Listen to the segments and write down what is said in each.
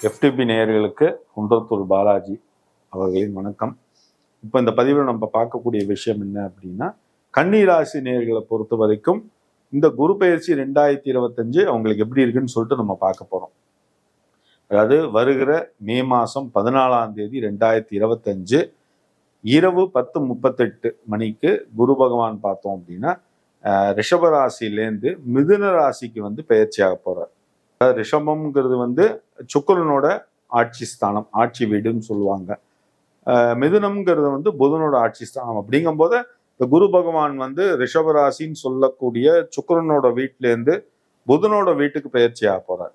FTP நேயர்களுக்கு குன்றத்தூர் பாலாஜி அவர்களின் வணக்கம். இப்போ இந்த பதிவில் நம்ம பார்க்கக்கூடிய விஷயம் என்ன அப்படின்னா, கன்னிராசி நேயர்களை பொறுத்த வரைக்கும் இந்த குரு பயிற்சி 2025 அவங்களுக்கு எப்படி இருக்குன்னு சொல்லிட்டு நம்ம பார்க்க போறோம். அதாவது வருகிற மே மாதம் 14ஆம் தேதி 2025 இரவு 10:38 மணிக்கு குரு பகவான் பார்த்தோம் அப்படின்னா ரிஷபராசிலேருந்து மிதுன ராசிக்கு பயிற்சியாக போறார். ரிஷபம்ங்கிறது சுக்கிரனோட ஆட்சி ஸ்தானம், ஆட்சி வீடுன்னு சொல்லுவாங்க. மிதுனம்ங்கிறது புதனோட ஆட்சி ஸ்தானம். அப்படிங்கும் போது இந்த குரு பகவான் ரிஷபராசின்னு சொல்லக்கூடிய சுக்கிரனோட வீட்டிலேருந்து புதனோட வீட்டுக்கு பயிற்சியாக போறார்.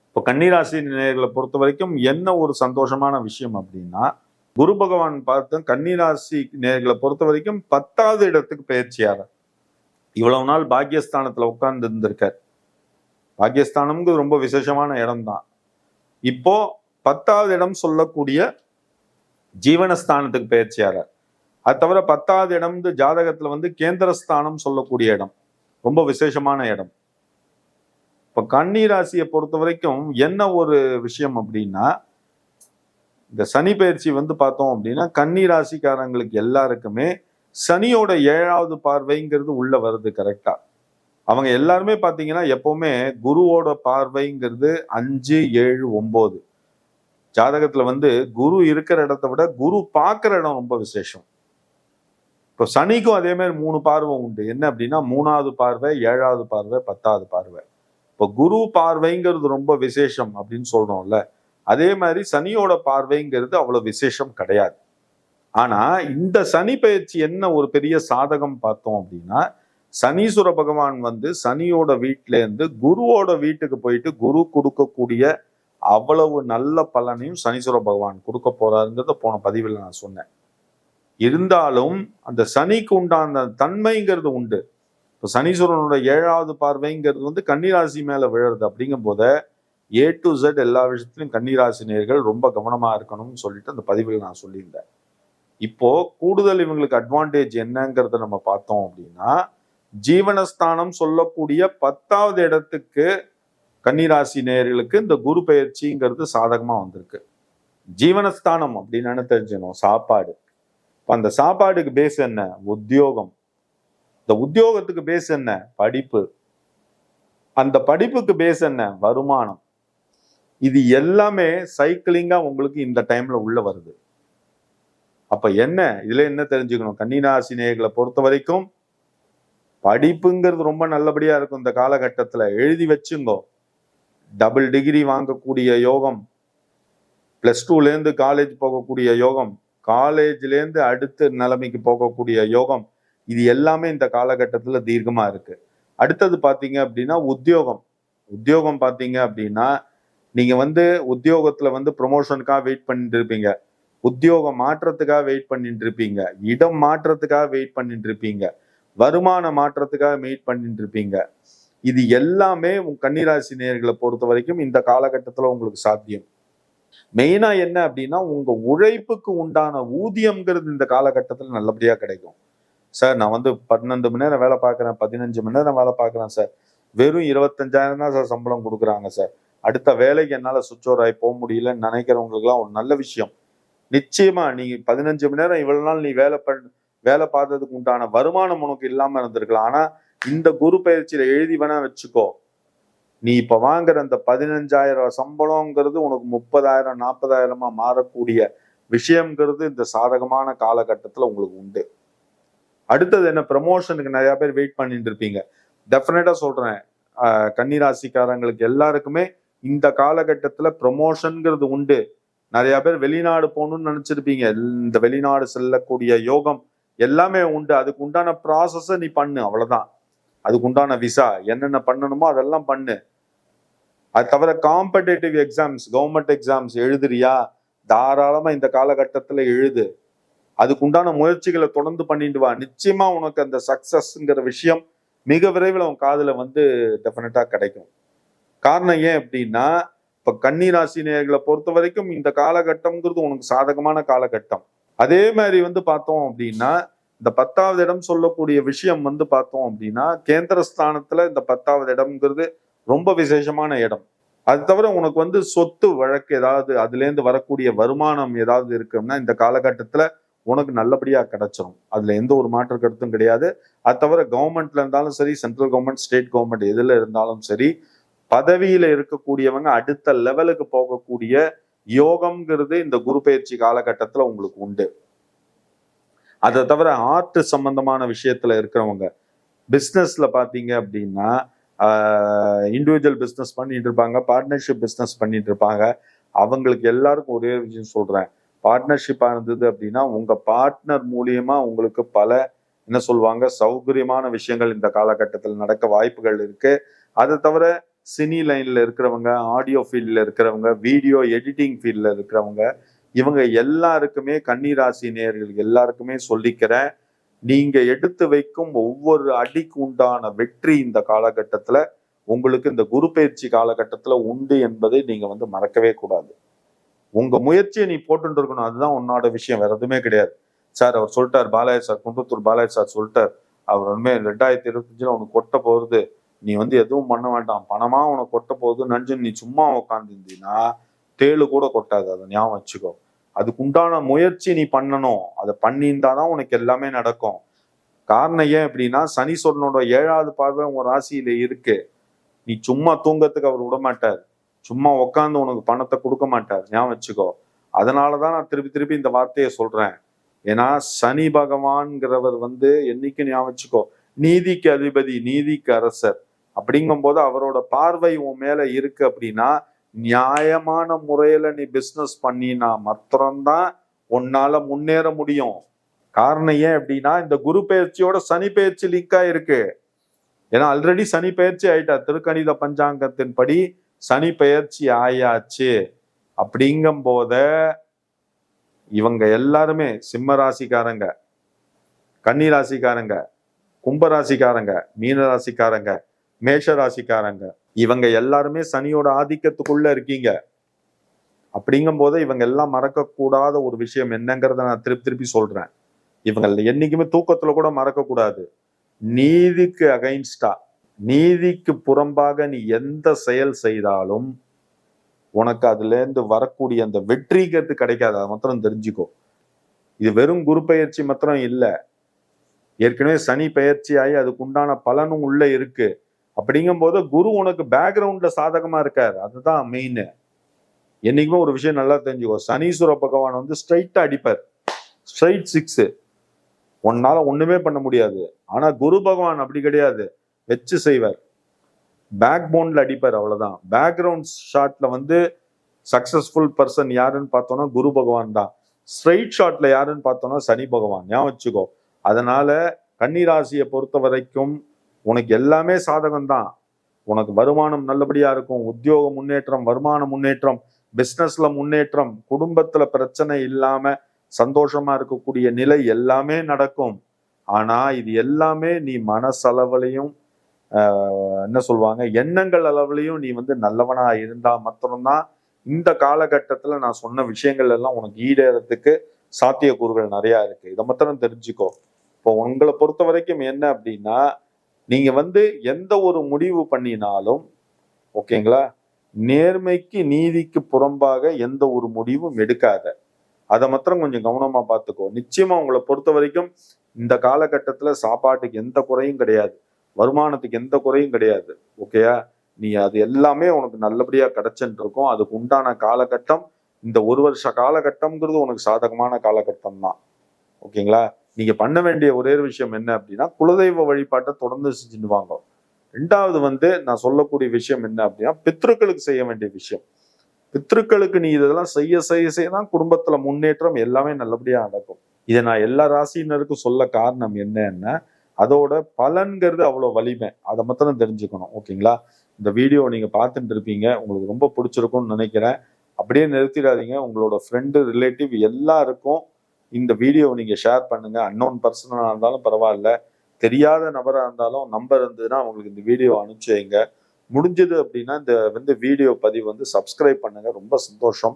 இப்போ கன்னிராசி நேயர்களை பொறுத்த வரைக்கும் என்ன ஒரு சந்தோஷமான விஷயம் அப்படின்னா, குரு பகவான் பார்த்து கன்னிராசி நேயர்களை பொறுத்த வரைக்கும் 10வது இடத்துக்கு பயிற்சியாகிறார். இவ்வளவு நாள் பாக்கியஸ்தானத்துல உட்கார்ந்து இருந்திருக்கார். பாக்கியஸ்தானம்ங்கிறது ரொம்ப விசேஷமான இடம் தான். இப்போ 10வது இடம் சொல்லக்கூடிய ஜீவனஸ்தானத்துக்கு பயிற்சியாகிறார். அது தவிர 10வது இடம் ஜாதகத்துல கேந்திரஸ்தானம் சொல்லக்கூடிய இடம், ரொம்ப விசேஷமான இடம். இப்ப கன்னிராசியை பொறுத்த வரைக்கும் என்ன ஒரு விஷயம் அப்படின்னா, இந்த சனி பயிற்சி பார்த்தோம் அப்படின்னா கன்னிராசிக்காரங்களுக்கு எல்லாருக்குமே சனியோட 7வது பார்வைங்கிறது உள்ள வருது. கரெக்டா அவங்க எல்லாருமே பாத்தீங்கன்னா எப்பவுமே குருவோட பார்வைங்கிறது 5, 7, 9 ஜாதகத்துல குரு இருக்கிற இடத்தை விட குரு பார்க்கிற இடம் ரொம்ப விசேஷம். இப்போ சனிக்கும் அதே மாதிரி 3 பார்வை உண்டு. என்ன அப்படின்னா 3வது பார்வை, 7வது பார்வை, 10வது பார்வை. இப்போ குரு பார்வைங்கிறது ரொம்ப விசேஷம் அப்படின்னு சொல்றோம்ல, அதே மாதிரி சனியோட பார்வைங்கிறது அவ்வளவு விசேஷம் கிடையாது. ஆனா இந்த சனி பயிற்சி என்ன ஒரு பெரிய சாதகம் பார்த்தோம் அப்படின்னா, சனீஸ்வர பகவான் சனியோட வீட்டில இருந்து குருவோட வீட்டுக்கு போயிட்டு குரு கொடுக்கக்கூடிய அவ்வளவு நல்ல பலனையும் சனீஸ்வர பகவான் கொடுக்க போறாருங்கிறத போன பதிவில் நான் சொன்னேன். இருந்தாலும் அந்த சனிக்கு உண்டான தன்மைங்கிறது உண்டு. இப்போ சனீஸ்வரனோட 7வது பார்வைங்கிறது கன்னிராசி மேல விழுறது. அப்படிங்கும் போத A to Z எல்லா விஷயத்திலும் கன்னிராசி நேயர்கள் ரொம்ப கவனமா இருக்கணும்னு சொல்லிட்டு அந்த பதிவில் நான் சொல்லியிருந்தேன். இப்போ கூடுதல் இவங்களுக்கு அட்வான்டேஜ் என்னங்கிறத நம்ம பார்த்தோம் அப்படின்னா, ஜீவனஸ்தானம் சொல்லக்கூடிய 10வது இடத்துக்கு கன்னிராசி நேயர்களுக்கு இந்த குரு பயிற்சிங்கிறது சாதகமா வந்திருக்கு. ஜீவனஸ்தானம் அப்படின்னு என்ன தெரிஞ்சுக்கணும், சாப்பாடு. அந்த சாப்பாடுக்கு பேஸ் என்ன, உத்தியோகம். இந்த உத்தியோகத்துக்கு பேஸ் என்ன, படிப்பு. அந்த படிப்புக்கு பேஸ் என்ன, வருமானம். இது எல்லாமே சைக்கிளிங்கா உங்களுக்கு இந்த டைம்ல உள்ள வருது. அப்ப என்ன இதுல என்ன தெரிஞ்சுக்கணும், கன்னிராசி நேயர்களை பொறுத்த வரைக்கும் படிப்புங்கிறது ரொம்ப நல்லபடியா இருக்கும். இந்த காலகட்டத்துல எழுதி வச்சுங்கோ. டபுள் டிகிரி வாங்கக்கூடிய யோகம், +2லேருந்து காலேஜ் போகக்கூடிய யோகம், காலேஜ்லேருந்து அடுத்த நிலைமைக்கு போகக்கூடிய யோகம், இது எல்லாமே இந்த காலகட்டத்துல தீர்க்கமா இருக்கு. அடுத்தது பாத்தீங்க அப்படின்னா உத்தியோகம். உத்தியோகம் பாத்தீங்க அப்படின்னா நீங்க உத்தியோகத்துல ப்ரொமோஷனுக்காக வெயிட் பண்ணிட்டு இருப்பீங்க, உத்தியோக மாற்றத்துக்காக வெயிட் பண்ணிட்டு இருப்பீங்க, இடம் மாற்றத்துக்காக வெயிட் பண்ணிட்டு இருப்பீங்க, வருமான மாற்றத்துக்காக வெயிட் பண்ணிட்டு இருப்பீங்க. இது எல்லாமே கன்னிராசி நேயர்களை பொறுத்த வரைக்கும் இந்த காலகட்டத்துல உங்களுக்கு சாத்தியம். மெயினா என்ன அப்படின்னா, உங்க உழைப்புக்கு உண்டான ஊதியம்ங்கிறது இந்த காலகட்டத்துல நல்லபடியா கிடைக்கும். சார் நான் 12 மணி நேரம் வேலை பார்க்குறேன், 15 மணி நேரம் வேலை பார்க்குறேன் சார், வெறும் 25,000 தான் சார் சம்பளம் கொடுக்குறாங்க சார், அடுத்த வேலைக்கு என்னால சுவிட்ச் ஆகி போக முடியலன்னு நினைக்கிறவங்களுக்குலாம் ஒரு நல்ல விஷயம். நிச்சயமா நீங்க 15 மணி நேரம் இவ்வளவு நாள் நீ வேலை பார்த்ததுக்கு உண்டான வருமானம் உனக்கு இல்லாம இருந்திருக்கலாம். ஆனா இந்த குரு பயிற்சியில எழுதி வேணா வச்சுக்கோ, நீ இப்ப வாங்குற அந்த 15,000 சம்பளம்ங்கிறது உனக்கு 30,000 40,000 மாறக்கூடிய விஷயம்ங்கிறது இந்த சாதகமான காலகட்டத்துல உங்களுக்கு உண்டு. அடுத்தது என்ன, ப்ரமோஷனுக்கு நிறைய பேர் வெயிட் பண்ணிட்டு இருப்பீங்க. டெஃபினட்டா சொல்றேன், கன்னிராசிக்காரங்களுக்கு எல்லாருக்குமே இந்த காலகட்டத்துல ப்ரமோஷன்ங்கிறது உண்டு. நிறைய பேர் வெளிநாடு போகணும்னு நினைச்சிருப்பீங்க, இந்த வெளிநாடு செல்லக்கூடிய யோகம் எல்லாமே உண்டு. அதுக்கு உண்டான ப்ராசஸ நீ பண்ணு, அவ்வளவுதான். அதுக்கு உண்டான விசா என்னென்ன பண்ணணுமோ அதெல்லாம் பண்ணு. அது தவிர காம்படேட்டிவ் எக்ஸாம்ஸ், கவர்மெண்ட் எக்ஸாம்ஸ் எழுதுறியா, தாராளமா இந்த காலகட்டத்துல எழுது. அதுக்கு உண்டான முயற்சிகளை தொடர்ந்து பண்ணிட்டு வா. நிச்சயமா உனக்கு அந்த சக்சஸ்ங்கிற விஷயம் மிக விரைவில் உன் காதுல டெஃபினட்டா கிடைக்கும். காரணம் ஏன் அப்படின்னா, இப்ப கன்னிராசி நேயர்களை பொறுத்த வரைக்கும் இந்த காலகட்டம்ங்கிறது உனக்கு சாதகமான காலகட்டம். அதே மாதிரி பார்த்தோம் அப்படின்னா, இந்த 10வது இடம் சொல்லக்கூடிய விஷயம் பார்த்தோம் அப்படின்னா, கேந்திரஸ்தானத்துல இந்த 10வது இடம்ங்கிறது ரொம்ப விசேஷமான இடம். அது தவிர உனக்கு வந்து சொத்து வழக்கு ஏதாவது அதுல இருந்து வரக்கூடிய வருமானம் ஏதாவது இருக்குன்னா இந்த காலகட்டத்துல உனக்கு நல்லபடியா கிடைச்சிடும். அதுல எந்த ஒரு மாற்று கருத்தும் கிடையாது. அது தவிர கவர்மெண்ட்ல இருந்தாலும் சரி, சென்ட்ரல் கவர்மெண்ட், ஸ்டேட் கவர்மெண்ட் எதுல இருந்தாலும் சரி, பதவியில இருக்கக்கூடியவங்க அடுத்த லெவலுக்கு போகக்கூடிய யோகம்ங்கிறது இந்த குரு பயிற்சி காலகட்டத்துல உங்களுக்கு உண்டு. அதை தவிர ஆர்ட் சம்பந்தமான விஷயத்துல இருக்கிறவங்க, பிஸ்னஸ்ல பாத்தீங்க அப்படின்னா இண்டிவிஜுவல் பிஸ்னஸ் பண்ணிட்டு இருப்பாங்க, பார்ட்னர்ஷிப் பிஸ்னஸ் பண்ணிட்டு இருப்பாங்க. அவங்களுக்கு எல்லாருக்கும் ஒரே விஷயம் சொல்றேன், பார்ட்னர்ஷிப்பா இருந்தது அப்படின்னா உங்க பார்ட்னர் மூலியமா உங்களுக்கு பல என்ன சொல்லுவாங்க சௌகரியமான விஷயங்கள் இந்த காலகட்டத்தில் நடக்க வாய்ப்புகள் இருக்கு. அதை தவிர சினி லைன்ல இருக்கிறவங்க, ஆடியோ ஃபீல்ட்ல இருக்கிறவங்க, வீடியோ எடிட்டிங் ஃபீல்ட்ல இருக்கிறவங்க, இவங்க எல்லாருக்குமே கன்னிராசி நேயர்கள் எல்லாருக்குமே சொல்லிக்கிறேன், நீங்க எடுத்து வைக்கும் ஒவ்வொரு அடிக்கு உண்டான வெற்றி இந்த காலகட்டத்துல உங்களுக்கு இந்த குரு பயிற்சி காலகட்டத்துல உண்டு என்பதை நீங்க வந்து மறக்கவே கூடாது. உங்க முயற்சியை நீ போட்டு இருக்கணும், அதுதான் உன்னோட விஷயம், வேற எதுவுமே கிடையாது. சார் அவர் சொல்லிட்டார், பாலாஜி சார், குன்றத்தூர் பாலாஜி சார் சொல்லிட்டார், அவர் வந்து 2025 உனக்கு கொட்ட போகுது, நீ வந்து எதுவும் பண்ண வேண்டாம், பணமா உனக்கு கொட்ட போகுது நஞ்சு நீ சும்மா உட்காந்துருந்தீங்கன்னா தேளு கூட கொட்டாது, அதை ஞாபகம் வச்சுக்கோ. அதுக்குண்டான முயற்சி நீ பண்ணணும், அதை பண்ணியிருந்தாதான் உனக்கு எல்லாமே நடக்கும். காரணம் ஏன் அப்படின்னா சனீஸ்வரனோட 7வது பார்வை உன் ராசியில இருக்கு. நீ சும்மா தூங்கறதுக்கு அவர் விட மாட்டார், சும்மா உட்காந்து உனக்கு பணத்தை கொடுக்க மாட்டார், ஞாபகம் வச்சுக்கோ. அதனாலதான் நான் திருப்பி திருப்பி இந்த வார்த்தையை சொல்றேன். ஏன்னா சனி பகவான்கிறவர் வந்து என்னைக்கு ஞாபகம் வச்சுக்கோ நீதிக்கு அதிபதி, நீதிக்கு அரசர். அப்படிங்கும் போது அவரோட பார்வை உன் மேல இருக்கு அப்படின்னா நியாயமான முறையில நீ பிசினஸ் பண்ணினா மாத்திரம்தான் உன்னால முன்னேற முடியும். காரணம் ஏன் அப்படின்னா இந்த குரு பயிற்சியோட சனி பயிற்சி லிங்க் ஆயிருக்கு. ஏன்னா ஆல்ரெடி சனி பயிற்சி ஆயிட்டா, திருக்கணித பஞ்சாங்கத்தின் படி சனி பயிற்சி ஆயாச்சு. அப்படிங்கும் போத இவங்க எல்லாருமே சிம்ம ராசிக்காரங்க, கன்னி ராசிக்காரங்க, கும்ப ராசிக்காரங்க, மீன ராசிக்காரங்க, மேஷ ராசிக்காரங்க, இவங்க எல்லாருமே சனியோட ஆதிக்கத்துக்குள்ள இருக்கீங்க. அப்படிங்கும் போது இவங்க எல்லாம் மறக்க கூடாத ஒரு விஷயம் என்னங்கிறத நான் திருப்பி திருப்பி சொல்றேன், இவங்க என்னைக்குமே தூக்கத்துல கூட மறக்க கூடாது. நீதிக்கு அகைன்ஸ்டா, நீதிக்கு புறம்பாக நீ எந்த செயல் செய்தாலும் உனக்கு அதுல இருந்து வரக்கூடிய அந்த வெற்றிங்கிறது கிடைக்காது, அதை மாத்திரம் தெரிஞ்சுக்கோ. இது வெறும் குரு பயிற்சி மாத்திரம் இல்ல, ஏற்கனவே சனி பயிற்சி ஆகி அதுக்கு உண்டான பலனும் உள்ள இருக்கு. அப்படிங்கும் போது குரு உனக்கு பேக்ரவுண்ட்ல சாதகமா இருக்காரு, அதுதான் மெயின். என்னைக்குமே ஒரு விஷயம் நல்லா தெரிஞ்சுக்கோ, சனீஸ்வர பகவான் வந்து ஸ்ட்ரைட்டா அடிப்பார், ஸ்ட்ரைட் 6, உன்னால ஒண்ணுமே பண்ண முடியாது. ஆனா குரு பகவான் அப்படி கிடையாது, வச்சு செய்வார், பேக் போன்ல அடிப்பார், அவ்வளவுதான். பேக்ரவுண்ட் ஷாட்ல வந்து சக்சஸ்ஃபுல் பர்சன் யாருன்னு பார்த்தோம்னா குரு பகவான் தான். ஸ்ட்ரைட் ஷாட்ல யாருன்னு பார்த்தோம்னா சனி பகவான், ஞாபகம் வச்சுக்கோ. அதனால கன்னிராசியை பொறுத்த வரைக்கும் உனக்கு எல்லாமே சாதகம் தான். உனக்கு வருமானம் நல்லபடியா இருக்கும், உத்தியோக முன்னேற்றம், வருமான முன்னேற்றம், பிசினஸ்ல முன்னேற்றம், குடும்பத்துல பிரச்சனை இல்லாம சந்தோஷமா இருக்கக்கூடிய நிலை எல்லாமே நடக்கும். ஆனா இது எல்லாமே நீ மனசளவுலையும் என்ன சொல்லுவாங்க எண்ணங்கள் அளவுலையும் நீ வந்து நல்லவனா இருந்தா மாத்திரம்தான் இந்த காலகட்டத்துல நான் சொன்ன விஷயங்கள் எல்லாம் உனக்கு ஈடேறதுக்கு சாத்தியக்கூறுகள் நிறைய இருக்கு. இதை மாத்திரம் தெரிஞ்சுக்கோ. இப்போ உங்களை பொறுத்த வரைக்கும் என்ன அப்படின்னா, நீங்க வந்து எந்த ஒரு முடிவு பண்ணினாலும் ஓகேங்களா, நேர்மைக்கு நீதிக்கு புறம்பாக எந்த ஒரு முடிவும் எடுக்காத, அதை மாத்திரம் கொஞ்சம் கவனமா பார்த்துக்கோ. நிச்சயமா உங்களை பொறுத்த வரைக்கும் இந்த காலகட்டத்துல சாப்பாட்டுக்கு எந்த குறையும் கிடையாது, வருமானத்துக்கு எந்த குறையும் கிடையாது. ஓகேயா, நீ அது எல்லாமே உனக்கு நல்லபடியா கிடைச்சுட்டு இருக்கும். அதுக்கு உண்டான காலகட்டம் இந்த 1 வருஷ காலகட்டம்ங்கிறது உனக்கு சாதகமான காலகட்டம் தான். ஓகேங்களா, நீங்க பண்ண வேண்டிய ஒரே விஷயம் என்ன அப்படின்னா குலதெய்வ வழிபாட்டை தொடர்ந்து செஞ்சுட்டு வாங்க. 2வது வந்து நான் சொல்லக்கூடிய விஷயம் என்ன அப்படின்னா பித்ருக்களுக்கு செய்ய வேண்டிய விஷயம். பித்ருக்களுக்கு நீ இதெல்லாம் செய்ய செய்ய செய்யதான் குடும்பத்துல முன்னேற்றம் எல்லாமே நல்லபடியா நடக்கும். இதை நான் எல்லா ராசியினருக்கும் சொல்ல காரணம் என்னன்னா அதோட பலன்கிறது அவ்வளவு வலிமை, அதை மாத்திரம் தெரிஞ்சுக்கணும். ஓகேங்களா, இந்த வீடியோ நீங்க பார்த்துட்டு இருப்பீங்க, உங்களுக்கு ரொம்ப பிடிச்சிருக்கும்னு நினைக்கிறேன். அப்படியே நிறுத்திடாதீங்க, உங்களோட ஃப்ரெண்டு, ரிலேட்டிவ் எல்லாருக்கும் இந்த வீடியோவை நீங்க ஷேர் பண்ணுங்க. அன்னோன் பர்சனா இருந்தாலும் பரவாயில்ல, தெரியாத நபரா இருந்தாலும் நம்பர் இருந்ததுன்னா அவங்களுக்கு இந்த வீடியோ அனுப்பிச்சு வைங்க. முடிஞ்சது அப்படின்னா இந்த வந்து வீடியோ பதிவு வந்து சப்ஸ்கிரைப் பண்ணுங்க, ரொம்ப சந்தோஷம்.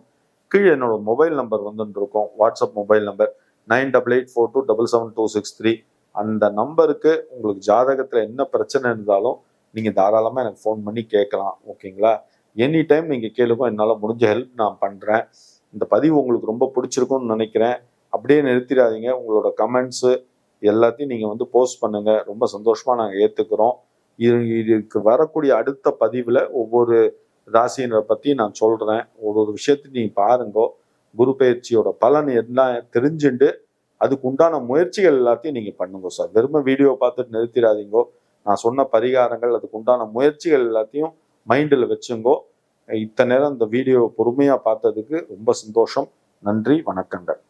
கீழே என்னோட மொபைல் நம்பர் வந்துட்டு இருக்கும், வாட்ஸ்அப் மொபைல் நம்பர் 9884277263. அந்த நம்பருக்கு உங்களுக்கு ஜாதகத்துல என்ன பிரச்சனை இருந்தாலும் நீங்க தாராளமா எனக்கு ஃபோன் பண்ணி கேட்கலாம். ஓகேங்களா, எனி டைம் நீங்கள் கேளுங்க, என்னால் முடிஞ்ச ஹெல்ப் நான் பண்ணுறேன். இந்த பதிவு உங்களுக்கு ரொம்ப பிடிச்சிருக்கும்னு நினைக்கிறேன். அப்படியே நிறுத்திடாதீங்க. உங்களோட கமெண்ட்ஸு எல்லாத்தையும் நீங்கள் வந்து போஸ்ட் பண்ணுங்கள். ரொம்ப சந்தோஷமாக நாங்கள் ஏற்றுக்கிறோம். இதுக்கு வரக்கூடிய அடுத்த பதிவில் ஒவ்வொரு ராசியினரை பற்றி நான் சொல்கிறேன். ஒரு விஷயத்தையும் நீங்கள் பாருங்கோ. குரு பயிற்சியோட பலன் என்ன தெரிஞ்சுண்டு அதுக்கு உண்டான முயற்சிகள் எல்லாத்தையும் நீங்கள் பண்ணுங்க சார். வெறும வீடியோ பார்த்துட்டு நிறுத்திடாதீங்கோ. நான் சொன்ன பரிகாரங்கள், அதுக்கு உண்டான முயற்சிகள் எல்லாத்தையும் மைண்டில் வச்சுங்கோ. இத்தனை நேரம் இந்த வீடியோ பொறுமையாக பார்த்ததுக்கு ரொம்ப சந்தோஷம். நன்றி, வணக்கங்கள்.